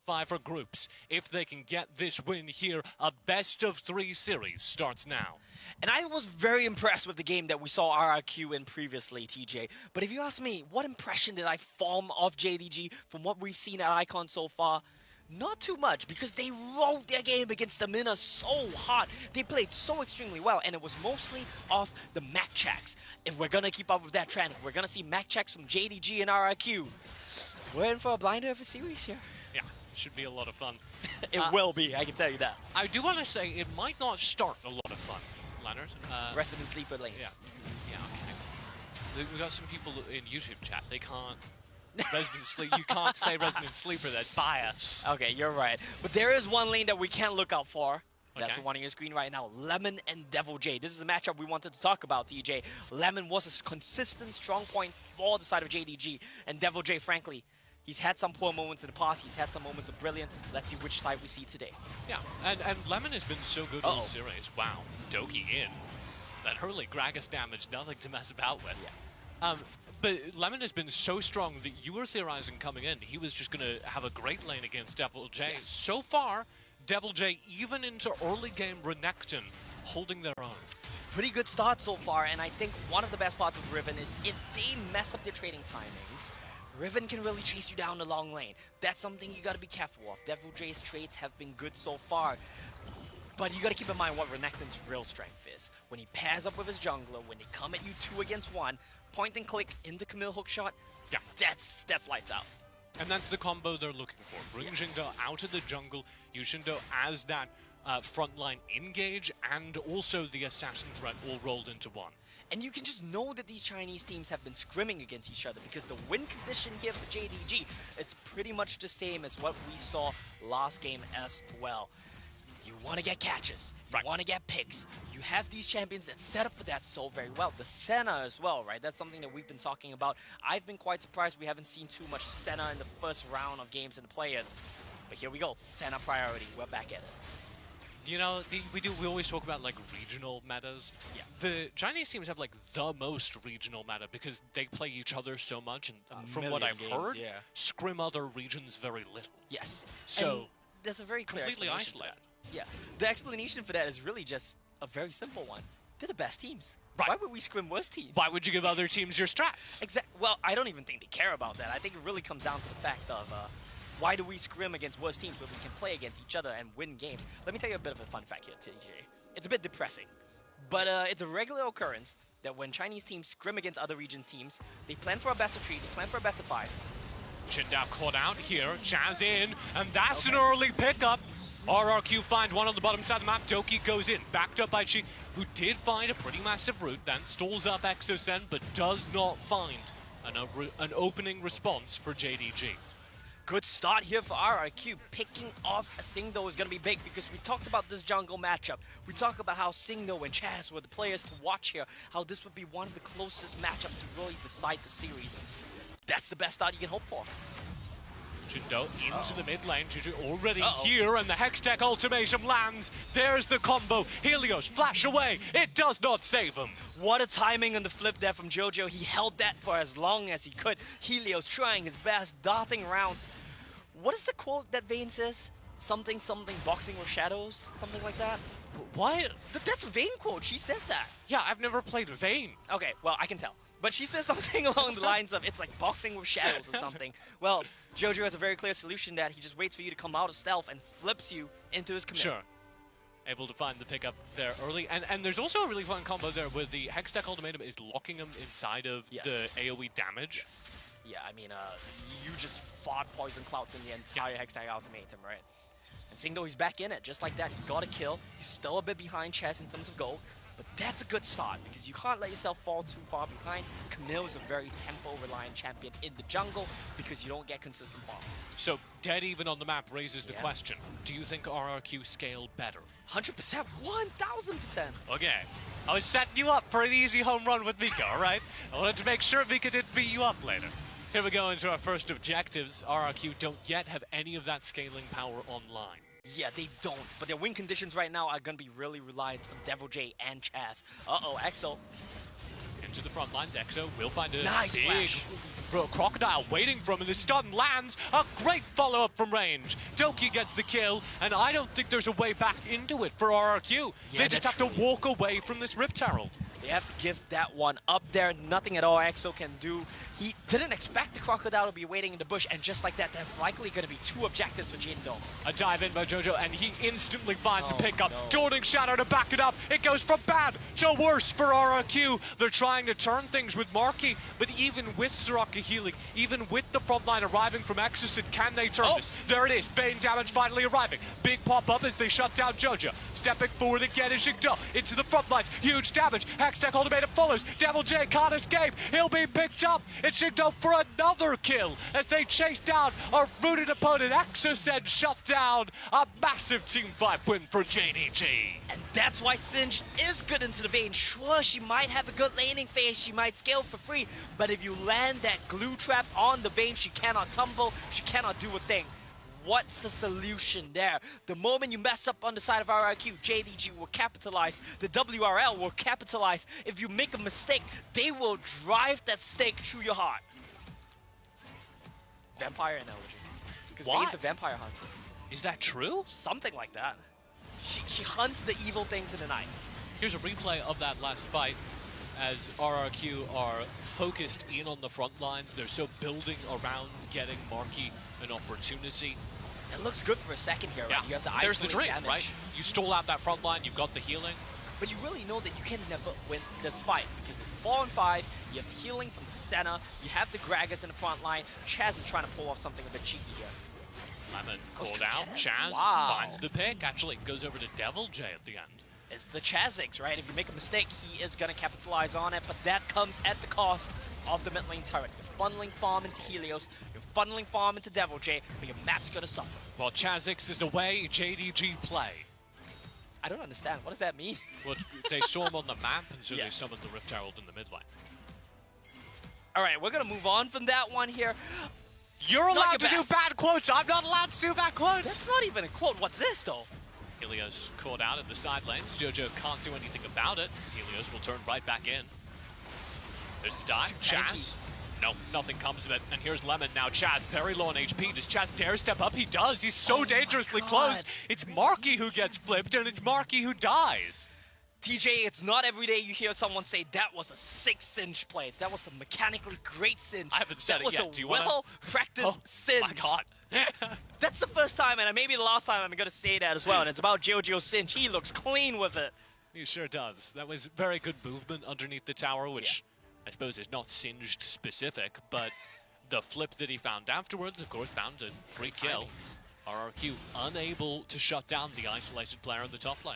qualify for groups. If they can get this win here, a best-of-3 series starts now. And I was very impressed with the game that we saw RRQ in previously, TJ. But if you ask me, what impression did I form of JDG from what we've seen at Icon so far? Not too much, because they rode their game against the Mina so hard. They played so extremely well, and it was mostly off the Mac checks. If we're gonna keep up with that trend, if we're gonna see Mac checks from JDG and RRQ, we're in for a blinder of a series here. Yeah, should be a lot of fun. It will be, I can tell you that. I do want to say it might not start a lot of fun, Leonard. Resident Sleeper lanes. Yeah, okay. We've got some people in YouTube chat, they can't... you can't say Resident Sleeper, that's bias. Okay, you're right. But there is one lane that we can look out for. That's Okay. the one on your screen right now. Lemon and Devil J. This is a matchup we wanted to talk about, TJ. Lemon was a consistent strong point for the side of JDG. And Devil J, frankly, he's had some poor moments in the past. He's had some moments of brilliance. Let's see which side we see today. Yeah, and Lemon has been so good all series. Wow, Doki in. That hurley Gragas damage, nothing to mess about with. Yeah. But Lemon has been so strong that you were theorizing coming in, he was just going to have a great lane against Devil J. Yes. So far, Devil J, even into early game Renekton, holding their own. Pretty good start so far, and I think one of the best parts of Riven is if they mess up their trading timings, Riven can really chase you down the long lane. That's something you gotta be careful of. Devil J's trades have been good so far. But you gotta keep in mind what Renekton's real strength is. When he pairs up with his jungler, when they come at you 2 against 1, point and click into Camille hookshot, yeah, that's lights out. And that's the combo they're looking for. Bring Jingdo out of the jungle, use Jingdo as that frontline engage, and also the assassin threat all rolled into one. And you can just know that these Chinese teams have been scrimming against each other because the win condition here for JDG, it's pretty much the same as what we saw last game as well. You want to get catches, you want to get picks. You have these champions that set up for that so very well. The Senna as well, right? That's something that we've been talking about. I've been quite surprised we haven't seen too much Senna in the first round of games in the players. But here we go, Senna priority, we're back at it. You know, we always talk about like regional metas. Yeah. The Chinese teams have like the most regional meta because they play each other so much, and from what I've heard, scrim other regions very little. Yes. So and there's a very clear completely explanation isolated. Yeah. The explanation for that is really just a very simple one. They're the best teams. Right. Why would we scrim worse teams? Why would you give other teams your strats? Well, I don't even think they care about that. I think it really comes down to the fact of why do we scrim against worse teams when we can play against each other and win games? Let me tell you a bit of a fun fact here, TJ. It's a bit depressing, but it's a regular occurrence that when Chinese teams scrim against other regions' teams, they plan for a best of 3, they plan for a best of 5. Jindao caught out here, Chaz in, and that's an early pickup. RRQ find one on the bottom side of the map, Doki goes in, backed up by Chi, who did find a pretty massive route, then stalls up XEON, but does not find an opening response for JDG. Good start here for RRQ. Picking off a Singdo is going to be big because we talked about this jungle matchup. We talked about how Singdo and Chaz were the players to watch here, how this would be one of the closest matchups to really decide the series. That's the best start you can hope for. Jindal into the mid lane, Juju already here, and the Hextech ultimatum lands. There's the combo. Helios flash away. It does not save him. What a timing on the flip there from Jojo. He held that for as long as he could. Helios trying his best, darting around. What is the quote that Vayne says? Something, boxing with shadows? Something like that? What? That's a Vayne quote. She says that. Yeah, I've never played Vayne. Okay, well, I can tell. But she says something along the lines of, it's like boxing with shadows or something. Well, Jojo has a very clear solution that he just waits for you to come out of stealth and flips you into his commit. Sure. Able to find the pickup there early. And there's also a really fun combo there where the Hextech ultimatum is locking him inside of the AoE damage. Yes. Yeah, I mean, you just fought Poison Clouds in the entire Hextech ultimatum, right? And Singdo, he's back in it, just like that. He got a kill. He's still a bit behind Chess in terms of gold. But that's a good start, because you can't let yourself fall too far behind. Camille is a very tempo-reliant champion in the jungle, because you don't get consistent farm. So, dead even on the map raises the question. Do you think RRQ scale better? 100%, 1000%! Okay. I was setting you up for an easy home run with Mika, alright? I wanted to make sure Mika didn't beat you up later. Here we go into our first objectives. RRQ don't yet have any of that scaling power online. Yeah, they don't, but their win conditions right now are going to be really reliant on Devil J and Chaz. Uh-oh, EXO. Into the front lines, EXO will find a nice big flash. Crocodile waiting for him, and the stun lands. A great follow-up from range. Doki gets the kill, and I don't think there's a way back into it for RRQ. Yeah, they just have to walk away from this Rift Herald. They have to give that one up there. Nothing at all XO can do. He didn't expect the Crocodile to be waiting in the bush, and just like that, that's likely going to be 2 objectives for Jindo. A dive in by Jojo, and he instantly finds a pickup. No. Daunting Shadow to back it up. It goes from bad to worse for RRQ. They're trying to turn things with Marky, but even with Soraka healing, even with the front line arriving from XEON, can they turn this? There it is. Bane damage finally arriving. Big pop-up as they shut down Jojo. Stepping forward again is Jigdo into the front lines. Huge damage. Hextech ultimatum follows. Devil J can't escape. He'll be picked up. It's Jigdo for another kill as they chase down a rooted opponent. XEON shut down. A massive team fight win for JDG. And that's why Singe is good into the Vayne. Sure, she might have a good laning phase, she might scale for free, but if you land that glue trap on the Vayne, she cannot tumble, she cannot do a thing. What's the solution there? The moment you mess up on the side of RRQ, JDG will capitalize, the WRL will capitalize. If you make a mistake, they will drive that stake through your heart. Vampire analogy. Because What? Vayne's a vampire hunter. Is that true? Something like that. She hunts the evil things in the night. Here's a replay of that last fight as RRQ are focused in on the front lines. They're so building around getting Marky an opportunity. It looks good for a second here, right? Yeah, You have the there's the isolating dream, damage. right? You stole out that front line, you've got the healing. But you really know that you can never win this fight because it's 4-on-5, you have the healing from the center, you have the Gragas in the front line. Chaz is trying to pull off something a bit cheeky here. Lemon Goes called to out, Cannon. Chaz Wow. finds the pick, actually goes over to Devil J at the end. It's the Chazix, right? If you make a mistake, he is going to capitalize on it, but that comes at the cost of the mid lane turret. You're funneling farm into Helios, you're funneling farm into Devil J, but your map's going to suffer. While Chazix is away, JDG play. I don't understand. What does that mean? Well, they saw him on the map, and so Yeah. they summoned the Rift Herald in the mid lane. All right, we're going to move on from that one here. You're Not allowed your to do best. bad quotes. I'm not allowed to do bad quotes. That's not even a quote. What's this, though? Helios caught out in the side lanes. Jojo can't do anything about it. Helios will turn right back in. There's the dive. Too tanky. Chaz. No, nothing comes of it. And here's Lemon now. Chaz very low on HP. Does Chaz dare step up? He does. He's so my dangerously God. close. It's Marky who gets flipped, and it's Marky who dies. TJ, it's not every day you hear someone say that was a 6-inch play. That was a mechanically great cinch. I haven't said that it was yet. a Do you wanna- well-practiced cinch. My God. That's the first time, and maybe the last time I'm going to say that as well, and it's about Jojo's cinch. He looks clean with it. He sure does. That was very good movement underneath the tower, which I suppose is not singed specific, but the flip that he found afterwards, of course, bound a free kill. Timings. RRQ unable to shut down the isolated player in the top lane.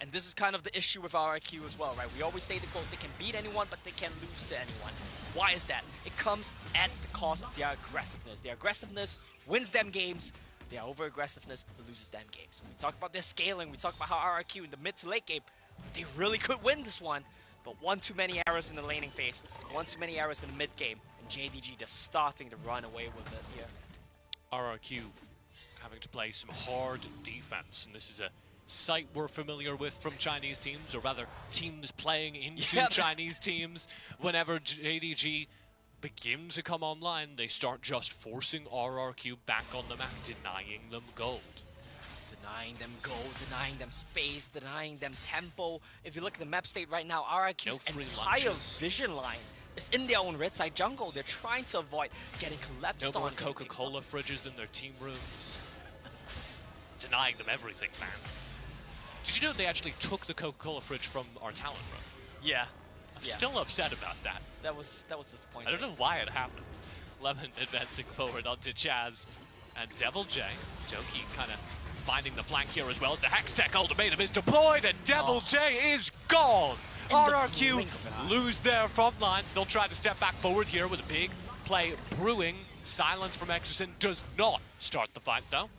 And this is kind of the issue with RRQ as well, right? We always say the quote, they can beat anyone, but they can't lose to anyone. Why is that? It comes at the cost of their aggressiveness. Their aggressiveness wins them games. Their over-aggressiveness loses them games. We talk about their scaling. We talk about how RRQ in the mid to late game, they really could win this one. But one too many errors in the laning phase, one too many errors in the mid game, and JDG just starting to run away with it here. RRQ having to play some hard defense, and this is a sight we're familiar with from Chinese teams, or rather teams playing into Yeah. Chinese teams. Whenever JDG begin to come online, they start just forcing RRQ back on the map, denying them gold. Denying them gold, denying them space, denying them tempo. If you look at the map state right now, RRQ's No free entire lunches. vision line is in their own red side jungle. They're trying to avoid getting collapsed No more on. Coca-Cola fridges in their team rooms. Denying them everything, man. Did you know they actually took the Coca-Cola fridge from our talent room? Yeah. I'm Yeah. still upset about that. That was disappointing. I don't know why it happened. Lemon advancing forward onto Chaz and Devil J. Doki kind of finding the flank here as well as the Hextech ultimatum is deployed and Devil J is gone. In the RRQ blink of an eye. lose their front lines. They'll try to step back forward here with a big play brewing. Silence from XEON does not start the fight though.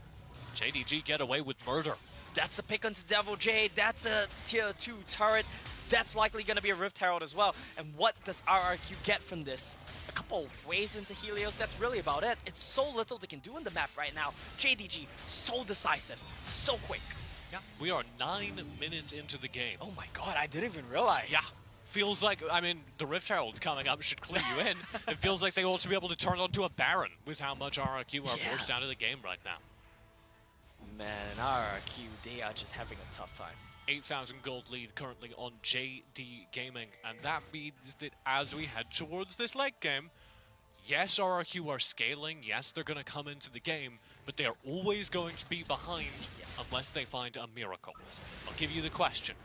JDG get away with murder. That's a pick onto Devil J. That's a tier 2 turret. That's likely going to be a Rift Herald as well. And what does RRQ get from this? A couple ways into Helios, that's really about it. It's so little they can do in the map right now. JDG, so decisive, so quick. Yeah, we are 9 minutes into the game. Oh my god, I didn't even realize. Yeah. feels like, I mean, the Rift Herald coming up should clue you in. It feels like they ought to be able to turn onto a Baron with how much RRQ are forced out of the game right now. Man, RRQ, they are just having a tough time. 8,000 gold lead currently on JD Gaming, and that means that as we head towards this late game, yes, RRQ are scaling, yes, they're going to come into the game, but they are always going to be behind unless they find a miracle. I'll give you the question.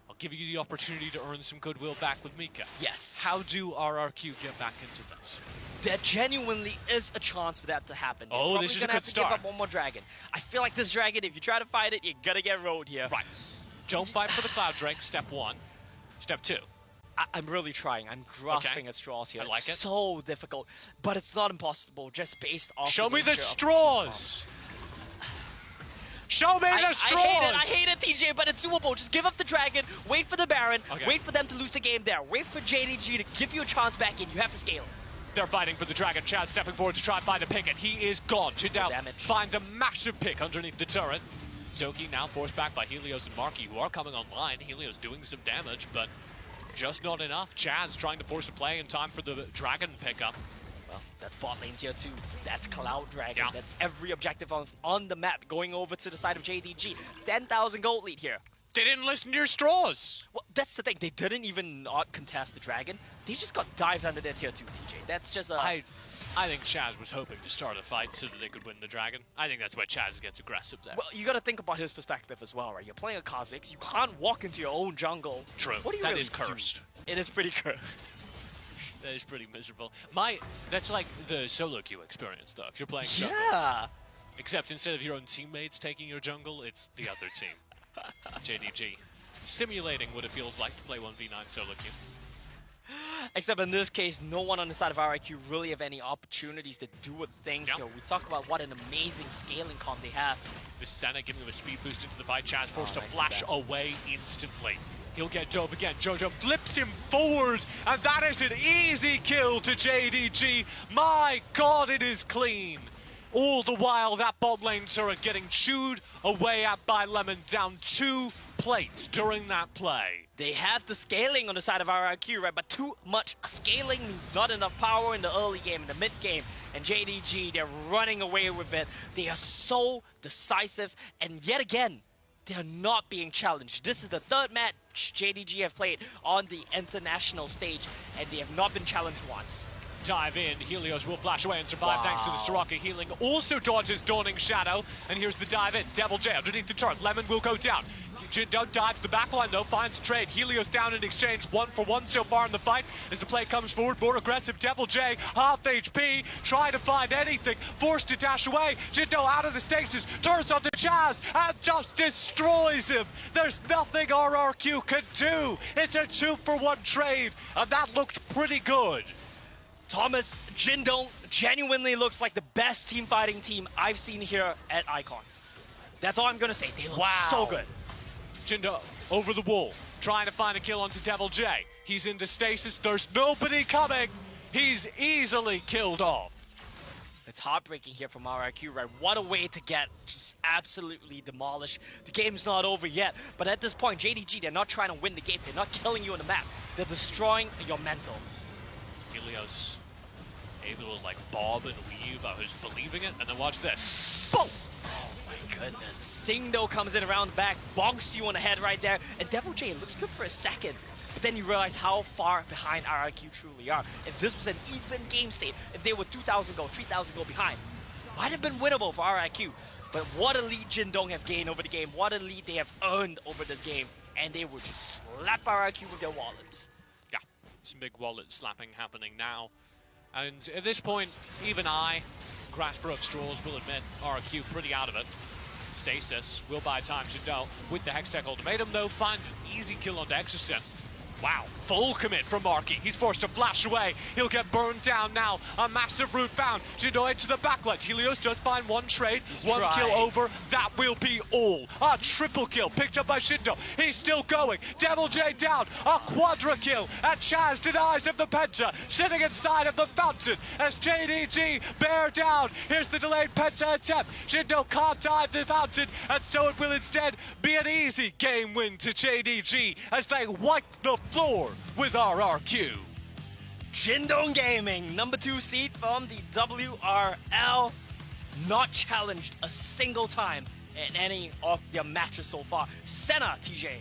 I'll give you the opportunity to earn some goodwill back with Mika. Yes. How do RRQ get back into this? There genuinely is a chance for that to happen. Oh, this is a good start. Give up one more dragon. I feel like this dragon, if you try to fight it, you're gonna get rolled here. Right. Don't fight for the Cloud Drake, step 1. Step 2. I'm really trying. I'm grasping at straws here. I like it. It's so difficult, but it's not impossible just based off Show me the nature of straws! Show me the straws! I hate it, TJ, but it's doable. Just give up the dragon, wait for the Baron, wait for them to lose the game there, wait for JDG to give you a chance back in. You have to scale. They're fighting for the dragon. Chad stepping forward to try and find a pick, and he is gone. Jindal finds a massive pick underneath the turret. Toki now forced back by Helios and Marky, who are coming online. Helios doing some damage, but just not enough. Chad's trying to force a play in time for the dragon pickup. Well, that's bot lane tier 2. That's Cloud Dragon. Yeah. That's every objective on the map going over to the side of JDG. 10,000 gold lead here. They didn't listen to your straws. Well, that's the thing. They didn't even not contest the dragon. They just got dived under their tier 2, TJ. That's just a... I think Chaz was hoping to start a fight so that they could win the dragon. I think that's why Chaz gets aggressive there. Well, you got to think about his perspective as well, right? You're playing a Kha'Zix. You can't walk into your own jungle. True. What do you That really is cursed. do? It is pretty cursed. That is pretty miserable. That's like the solo queue experience, though. If you're playing jungle. Yeah. Except instead of your own teammates taking your jungle, it's the other team. JDG. Simulating what it feels like to play 1v9 solo queue. Except in this case, no one on the side of RRQ really have any opportunities to do a thing here. We talk about what an amazing scaling comp they have. Viscena giving him a speed boost into the fight. Chaz forced to flash away instantly. He'll get dove again. Jojo flips him forward, and that is an easy kill to JDG. My God, it is clean. All the while, that bot lane turret getting chewed away at by Lemon, down 2 plates during that play. They have the scaling on the side of RRQ, right? But too much scaling means not enough power in the early game, in the mid game. And JDG, they're running away with it. They are so decisive, and yet again, they're not being challenged. This is the 3rd match JDG have played on the international stage, and they have not been challenged once. Dive in, Helios will flash away and survive thanks to the Soraka healing. Also dodges Dawning Shadow, and here's the dive in. Devil J underneath the turret, Lemon will go down. Jindo dives the backline though, finds trade. Helios down in exchange, 1 for 1 so far in the fight. As the play comes forward, more aggressive. Devil J, half HP, trying to find anything, forced to dash away. Jindo out of the stasis, turns onto Chaz, and just destroys him. There's nothing RRQ can do. It's a 2 for 1 trade, and that looked pretty good. Thomas, Jindo genuinely looks like the best team fighting team I've seen here at Icons. That's all I'm gonna say. They look so good. Jindo over the wall, trying to find a kill onto Devil J. He's into stasis, there's nobody coming. He's easily killed off. It's heartbreaking here from RRQ, right? What a way to get just absolutely demolished. The game's not over yet, but at this point, JDG, they're not trying to win the game. They're not killing you on the map. They're destroying your mental. Helios able to like bob and weave. I was believing it, and then watch this. Boom! Oh my goodness. Singdo comes in around the back, bonks you on the head right there, and Devil J looks good for a second. But then you realize how far behind RRQ truly are. If this was an even game state, if they were 2,000 gold, 3,000 gold behind, might have been winnable for RRQ. But what a lead Jindong have gained over the game, what a lead they have earned over this game, and they will just slap RRQ with their wallets. Yeah, some big wallet slapping happening now. And at this point, even I, grasper of straws, will admit RRQ pretty out of it. Stasis will buy time Jindo with the Hextech ultimatum though, finds an easy kill onto XEON. Wow, full commit from Marky. He's forced to flash away. He'll get burned down now. A massive route found. Jindo into the backlights. Helios does find 1 trade. One kill over. That will be all. A triple kill picked up by Jindo. He's still going. Devil J down. A quadra kill. And Chaz denies of the Penta. Sitting inside of the fountain as JDG bear down. Here's the delayed Penta attempt. Jindo can't dive the fountain. And so it will instead be an easy game win to JDG as they wipe the floor with RRQ. Jindong Gaming, number 2 seed from the WRL, not challenged a single time in any of their matches so far. Senna, TJ,